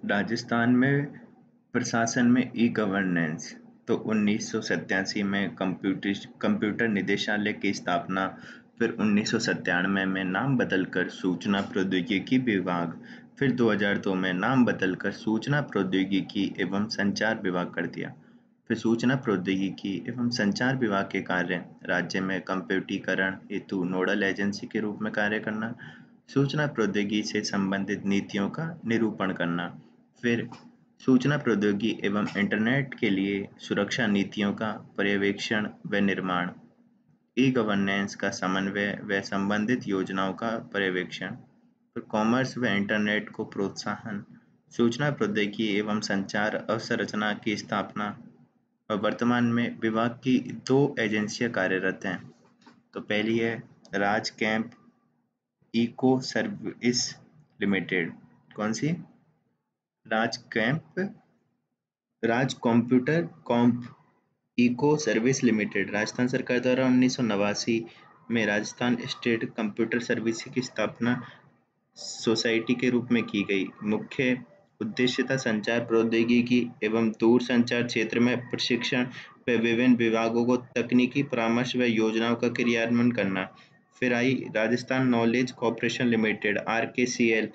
राजस्थान में प्रशासन में ई गवर्नेंस। तो 1987 में कंप्यूटर निदेशालय की स्थापना। फिर 1997 में नाम बदलकर सूचना प्रौद्योगिकी विभाग। फिर 2002 में नाम बदलकर सूचना प्रौद्योगिकी एवं संचार विभाग कर दिया। फिर सूचना प्रौद्योगिकी एवं संचार विभाग के कार्य राज्य में कंप्यूटरीकरण हेतु नोडल एजेंसी के रूप में कार्य करना, सूचना प्रौद्योगिकी से संबंधित नीतियों का निरूपण करना, फिर सूचना प्रौद्योगिकी एवं इंटरनेट के लिए सुरक्षा नीतियों का पर्यवेक्षण व निर्माण, ई गवर्नेंस का समन्वय व संबंधित योजनाओं का पर्यवेक्षण, फिर कॉमर्स व इंटरनेट को प्रोत्साहन, सूचना प्रौद्योगिकी एवं संचार अवसंरचना की स्थापना। और वर्तमान में विभाग की दो एजेंसियां कार्यरत हैं। तो पहली है राज कैंप इको सर्विस लिमिटेड। कौन सी? राज कैंप राज कंप्यूटर कॉम्प इको सर्विस लिमिटेड। राजस्थान सरकार द्वारा 1989 में राजस्थान स्टेट कंप्यूटर सर्विस की स्थापना सोसाइटी के रूप में की गई। मुख्य उद्देश्य था संचार प्रौद्योगिकी एवं दूर संचार क्षेत्र में प्रशिक्षण व विभिन्न विभागों को तकनीकी परामर्श व योजनाओं का क्रियान्वयन करना। फिर आई Rajasthan knowledge corporation limited (RKCL).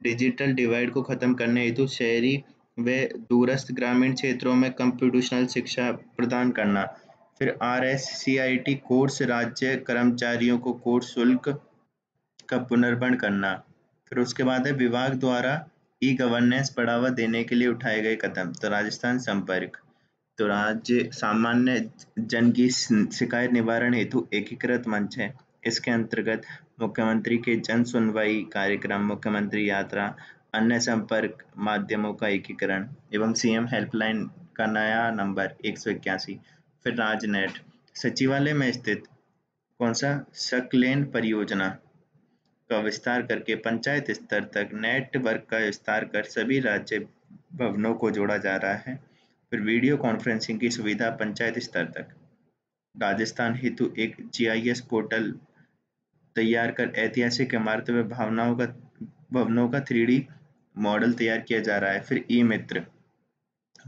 Digital divide को खत्म करने हेतु शहरी व दूरस्थ ग्रामीण क्षेत्रों में कंप्यूटेशनल शिक्षा प्रदान करना। फिर RSCIT कोर्स राज्य कर्मचारियों को कोर्स शुल्क का पुनर्वरण करना। फिर उसके बाद है विभाग द्वारा ई गवर्नेंस बढ़ावा देने के लिए उठाए गए कदम। तो राजस्थान संपर्क। तो राज्य सामान्य जन की शिकायत निवारण हेतु एकीकृत मंच है। इसके अंतर्गत मुख्यमंत्री के जन सुनवाई कार्यक्रम, मुख्यमंत्री यात्रा, अन्य संपर्क माध्यमों का एकीकरण एवं CM हेल्पलाइन का नया नंबर 181। फिर राजनेट सचिवालय में स्थित कौन सा सकलेन परियोजना का विस्तार करके पंचायत स्तर तक नेटवर्क का विस्तार कर सभी राज्य भवनों को जोड़ा जा रहा है। फिर वीडियो कॉन्फ्रेंसिंग की सुविधा पंचायत स्तर तक। राजस्थान हेतु एक GIS पोर्टल तैयार कर ऐतिहासिक इमारतों व भवनों का 3D मॉडल तैयार किया जा रहा है। फिर ई मित्र।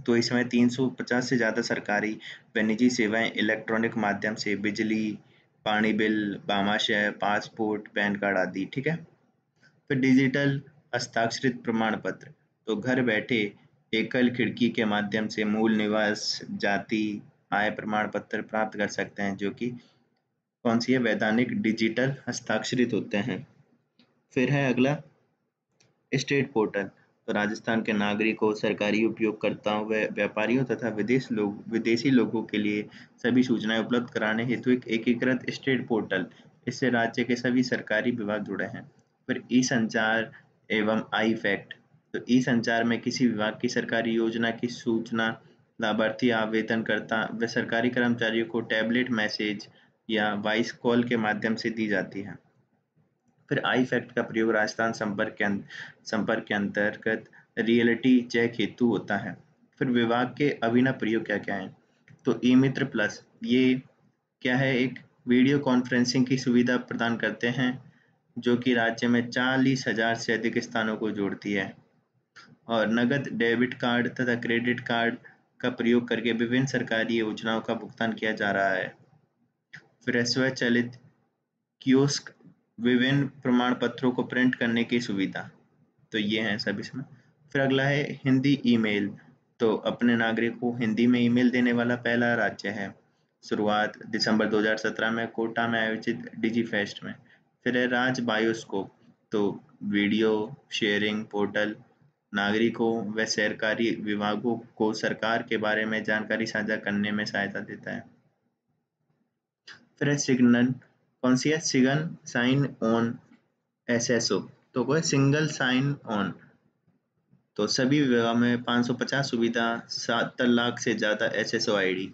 तो इसमें 350 से ज्यादा सरकारी व निजी सेवाएं इलेक्ट्रॉनिक माध्यम से बिजली, पानी बिल, भामाशय, पासपोर्ट, पैन कार्ड आदि। ठीक है। फिर डिजिटल हस्ताक्षरित प्रमाण पत्र। तो घर बैठे एकल खिड़की के माध्यम से मूल निवास, जाति, आय प्रमाण पत्र प्राप्त कर सकते हैं, जो कि कौन सी है? वैधानिक डिजिटल हस्ताक्षरित होते हैं। फिर है अगला स्टेट पोर्टल। तो राजस्थान के नागरिकों, सरकारी उपयोगकर्ताओं व व्यापारियों तथा विदेशी लोगों के लिए सभी सूचनाएं उपलब्ध कराने हेतु एक एकीकृत स्टेट पोर्टल। इससे राज्य के सभी सरकारी विभाग जुड़े हैं। फिर ई संचार एवं आई फैक्ट। तो ई संचार में किसी विभाग की सरकारी योजना की सूचना लाभार्थी, आवेदनकर्ता व सरकारी कर्मचारियों को टैबलेट मैसेज या वॉइस कॉल के माध्यम से दी जाती है। फिर आई फैक्ट का प्रयोग राजस्थान संपर्क के अंतर्गत रियलिटी चेक हेतु होता है। फिर विभाग के अभिनव प्रयोग क्या क्या है? तो ई मित्र प्लस, ये क्या है? एक वीडियो कॉन्फ्रेंसिंग की सुविधा प्रदान करते हैं, जो कि राज्य में 40,000 से अधिक स्थानों को जोड़ती है। और नगद डेबिट कार्ड तथा क्रेडिट कार्ड का प्रयोग करके विभिन्न सरकारी योजनाओं का भुगतान किया जा रहा है। फिर स्वचालित कियोस्क, विभिन्न प्रमाण पत्रों को प्रिंट करने की सुविधा। तो ये है सब इसमें। फिर अगला है हिंदी ईमेल। तो अपने नागरिक को हिंदी में ईमेल देने वाला पहला राज्य है। शुरुआत दिसंबर 2017 में कोटा में आयोजित डिजी फेस्ट में। फिर है राज बायोस्कोप। तो वीडियो शेयरिंग पोर्टल नागरिकों व सरकारी विभागों को सरकार के बारे में जानकारी साझा करने में सहायता देता है। फिर है सिग्नल। कौन सी है? सिगन साइन ऑन SSO। तो कोई सिंगल साइन ऑन। तो सभी विभाग में 550 सुविधा, 70 लाख से ज्यादा SSO ID।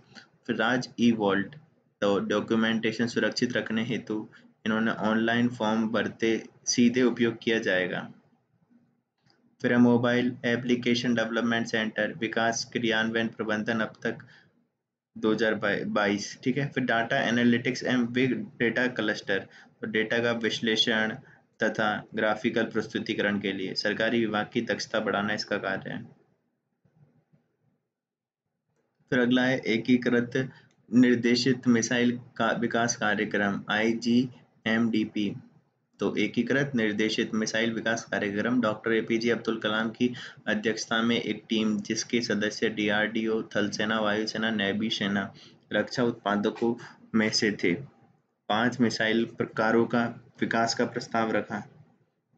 फिर राज ई वॉल्ट। तो डॉक्यूमेंटेशन सुरक्षित रखने हेतु इन्होंने ऑनलाइन फॉर्म भरते सीधे उपयोग किया जाएगा। फिर है मोबाइल एप्लीकेशन डेवलपमेंट सेंटर, विकास क्रियान्वयन प्रबंधन अब तक 2022। ठीक है। फिर data analytics and big data cluster. तो डेटा का विश्लेषण तथा ग्राफिकल प्रस्तुतिकरण के लिए। सरकारी विभाग की दक्षता बढ़ाना इसका कार्य है। फिर अगला है एकीकृत निर्देशित मिसाइल का विकास कार्यक्रम IGMDP। तो एकीकृत निर्देशित मिसाइल विकास कार्यक्रम डॉक्टर APJ अब्दुल कलाम की अध्यक्षता में एक टीम जिसके सदस्य DRDO, थल सेना, वायुसेना, नेवी सेना, रक्षा उत्पादकों में से थे, 5 मिसाइल प्रकारों का विकास का प्रस्ताव रखा।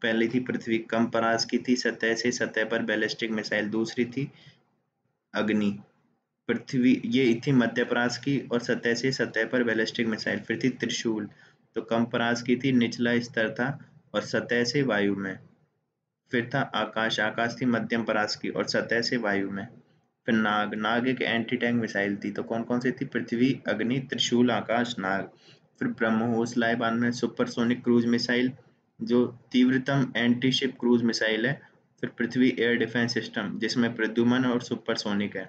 पहली थी पृथ्वी, कम परास की थी, सतह से सतह पर बैलिस्टिक मिसाइल। दूसरी थी अग्नि, पृथ्वी, ये थी मध्य परास की और सतह से सतह पर बैलिस्टिक मिसाइल। फिर थी त्रिशूल, तो कम परास की थी, निचला स्तर था और सतह से वायु में। फिर था आकाश, आकाश थी मध्यम परास की और सतह से वायु में। फिर नाग, नाग एक एंटी टैंक मिसाइल थी। तो कौन कौन सी थी? पृथ्वी, अग्नि, त्रिशूल, आकाश, नाग। फिर ब्रह्मोस लाए बाद में सुपरसोनिक क्रूज मिसाइल जो तीव्रतम एंटी शिप क्रूज मिसाइल है। फिर पृथ्वी एयर डिफेंस सिस्टम जिसमें प्रद्युमन और सुपरसोनिक है।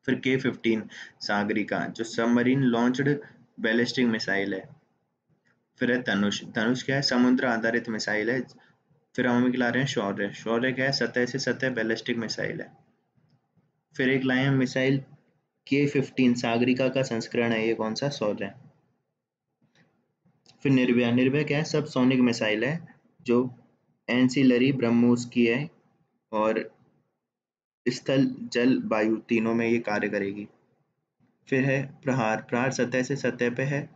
फिर K-15 सागरिका जो सबमरीन लॉन्च्ड बैलिस्टिक मिसाइल है। फिर है धनुष, धनुष क्या है? समुद्र आधारित मिसाइल है। फिर हम अभी ला रहे हैं शौर्य, शौर्य क्या है? सतह से सतह बैलिस्टिक मिसाइल है। फिर एक लाए हैं मिसाइल K-15 सागरिका का संस्करण है, ये कौन सा? शौर्य। फिर निर्भया, निर्भया क्या है? सब सोनिक मिसाइल है जो एंसिलरी ब्रह्मोस की है और स्थल, जल, वायु तीनों में ये कार्य करेगी। फिर है प्रहार, प्रहार सतह से सतह पे है।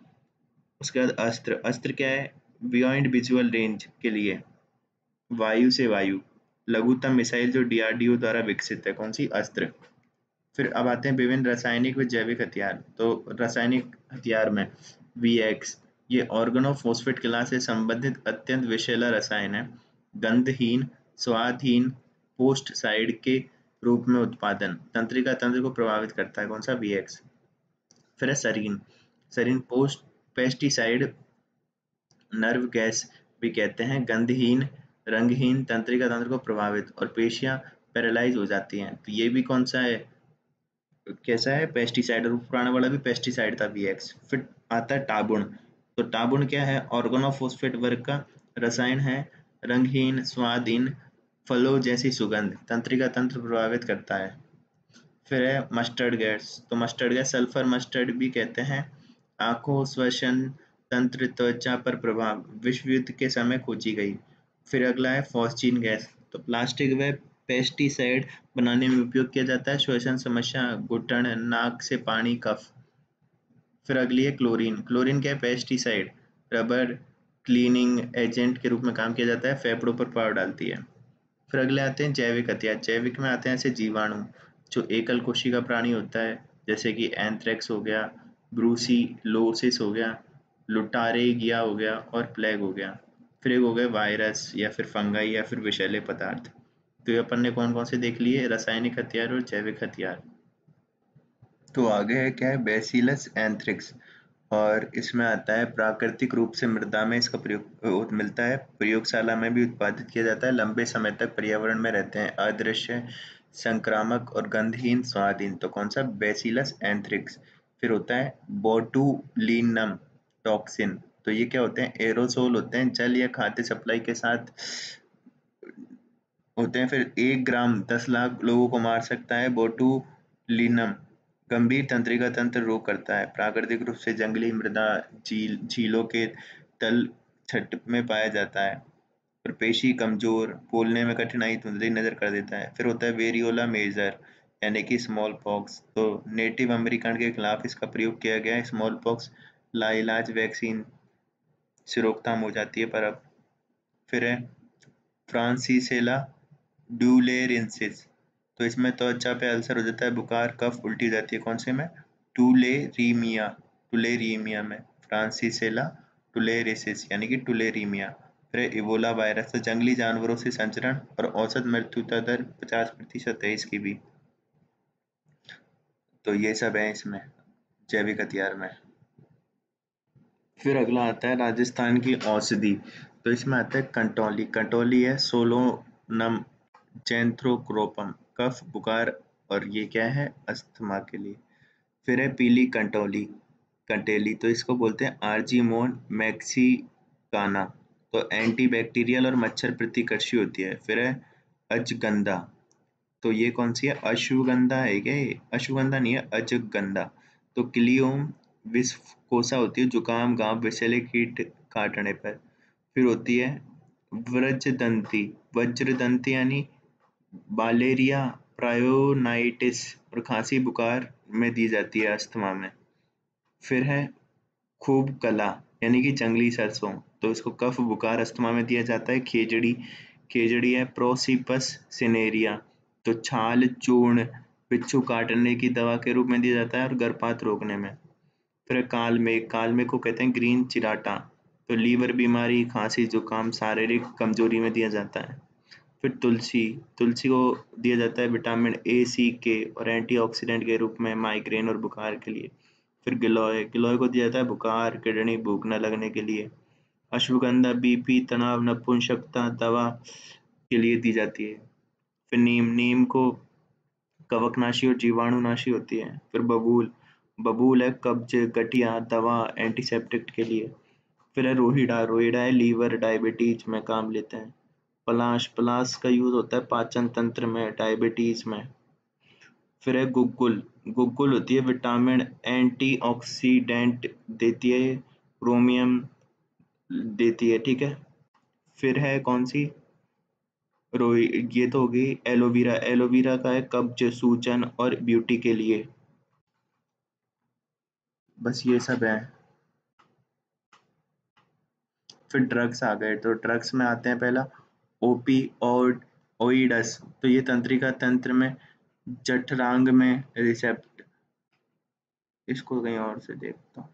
उसके बाद अस्त्र, अस्त्र क्या है? बियॉन्ड विजुअल रेंज के लिए, वायु से वायु, लघुतम मिसाइल जो DRDO द्वारा विकसित है। कौन सी? अस्त्र। फिर अब आते हैं विभिन्न रासायनिक व जैविक हथियार। तो रासायनिक हथियार में VX, ये ऑर्गेनोफॉस्फेट क्लास से संबंधित अत्यंत विषैला रसायन है। गंधहीन, स्वादहीन, पोस्ट साइड के रूप में उत्पादन, तंत्रिका तंत्र को प्रभावित करता है। कौन सा? VX। फिर है sarin, sarin post pesticide, nerve gas भी कहते हैं, गंधहीन, रंगहीन, तंत्रिका तंत्र को प्रभावित और पेशियां पैरालाइज हो जाती हैं। तो ये भी कौन सा है? कैसा है? पेस्टिसाइड। और पुराना वाला भी पेस्टिसाइड था, VX। फिर आता है टाबुन, तो टाबुन क्या है? ऑर्गेनोफॉस्फेट वर्ग का रसायन है, रंगहीन, स्वादहीन, फलों जैसी सुगंध, तंत्रिका तंत्र प्रभावित करता है। फिर है मस्टर्ड गैस, तो मस्टर्ड गैस सल्फर मस्टर्ड भी कहते हैं, आंखों, श्वसन तंत्र, त्वचा पर प्रभाव, विश्व युद्ध के समय खोजी गई। फिर अगला है फॉस्जीन गैस, तो प्लास्टिक व पेस्टिसाइड बनाने में उपयोग किया जाता है, श्वसन समस्या, घुटन, नाक से पानी, कफ। फिर अगली है क्लोरीन, क्लोरीन क्या है? पेस्टिसाइड, रबर क्लीनिंग एजेंट के रूप में काम किया जाता है, फेफड़ों पर प्रभाव डालती है। फिर अगले आते हैं जैविक हथियार, जैविक में आते हैं ऐसे जीवाणु जो एकल कोशिका प्राणी होता है, जैसे कि एंथ्रेक्स हो गया, ब्रूसिलोसिस हो गया, लुटारेगिया हो गया और प्लेग हो गया। फिर एक हो गए वायरस या फिर फंगाई या फिर विषैले पदार्थ। तो ये अपन ने कौन कौन से देख लिए? रासायनिक हथियार और जैविक हथियार। तो आगे है क्या है? बैसिलस एंथ्रेक्स, और इसमें आता है प्राकृतिक रूप से मृदा में इसका प्रयोग मिलता है, प्रयोगशाला में भी उत्पादित किया जाता है, लंबे समय तक पर्यावरण में रहते हैं, अदृश्य, संक्रामक और गंधहीन, स्वादहीन। तो कौन सा? Bacillus anthrax. फिर होता है बोटुलिनम टॉक्सिन, तो ये क्या होते हैं? एरोसोल होते हैं, जल या खाद्य सप्लाई के साथ होते हैं। फिर 1 ग्राम 10 लाख लोगों को मार सकता है। बोटुलिनम गंभीर तंत्रिका तंत्र रोग करता है, प्राकृतिक रूप से जंगली मृदा, झीलों के तल छट में पाया जाता है, और पेशी कमजोर, बोलने में कठिनाई, धुंधली नजर कर देता है। फिर होता है वेरियोला मेजर यानी कि स्मॉल पॉक्स, तो नेटिव अमेरिकन के खिलाफ इसका प्रयोग किया गया है। स्मॉल पॉक्स लाइलाज वैक्सीन से रोकथाम हो जाती है, पर अब। फिर है फ्रांसीसेला ड्यूलेरेंसिस, तो इसमें त्वचा पे अल्सर हो जाता है, बुखार, कफ, उल्टी हो जाती है। कौन से में? टुलेरीमिया, टुलेरीमिया में फ्रांसीसेला टुलेरेसिस यानी कि टुलेरीमिया। फिर इबोला वायरस, तो जंगली जानवरों से संचरण और औसत मृत्युता दर 50% है इसकी भी। तो ये सब है इसमें जैविक हथियार में। फिर अगला आता है राजस्थान की औषधि, तो इसमें आता है कंटोली, कंटोली है सोलोनम जैंथ्रोक्रोपम, कफ, बुखार और ये क्या है? अस्थमा के लिए। फिर है पीली कंटोली, कंटेली, तो इसको बोलते हैं आर्जीमोन मैक्सिकाना, तो एंटी बैक्टीरियल और मच्छर प्रतिकर्षी होती है। फिर है अजगंधा, तो ये कौन सी है? अश्वगंधा है क्या ये? अश्वगंधा नहीं है, अजगंधा। तो क्लियोम विस्कोसा होती है जुकाम, गांव, विषैले कीट काटने पर। फिर होती है व्रजदंती, वज्रदंती यानी बालेरिया प्रायोनाइटिस और खांसी बुखार में दी जाती है, अस्थमा में। फिर है खूब कला यानी कि जंगली सरसों, तो इसको कफ बुखार अस्थमा में दिया जाता है। खेजड़ी, खेजड़ी है प्रोसिपस सिनेरिया, तो छाल चूर्ण बिच्छू काटने की दवा के रूप में दिया जाता है और गर्भपात रोकने में। फिर कालमेघ, कालमेघ को कहते हैं ग्रीन चिराटा, तो लीवर बीमारी, खांसी, जुकाम, शारीरिक कमजोरी में दिया जाता है। फिर तुलसी, तुलसी को दिया जाता है विटामिन ए, सी, के और एंटीऑक्सीडेंट के रूप में माइग्रेन और बुखार के लिए। फिर गिलोय, गिलोय को दिया जाता है बुखार, किडनी, भूख न लगने के लिए। अश्वगंधा बीपी, तनाव, नपुंसकता दवा के लिए दी जाती है। फिर नीम, नीम को कवकनाशी और जीवाणुनाशी होती है। फिर बबूल, बबूल है कब्ज, गठिया दवा, एंटीसेप्टिक के लिए। फिर है रोहिड़ा, रोहिड़ा है लीवर डायबिटीज में काम लेते हैं। पलाश, पलाश का यूज होता है पाचन तंत्र में, डायबिटीज में। फिर है गुग्गुल, गुग्गुल होती है विटामिन, एंटीऑक्सीडेंट देती है, क्रोमियम देती है, ठीक है। फिर है कौन सी? रोई, ये तो हो गई एलोवेरा, एलोवेरा का है कब्ज, सूजन और ब्यूटी के लिए। बस ये सब है। फिर ड्रग्स आ गए, तो ड्रग्स में आते हैं पहला ओपी और ओइडस, तो ये तंत्रिका तंत्र में, जठरांग में रिसेप्ट, इसको कहीं और से देखता हूँ।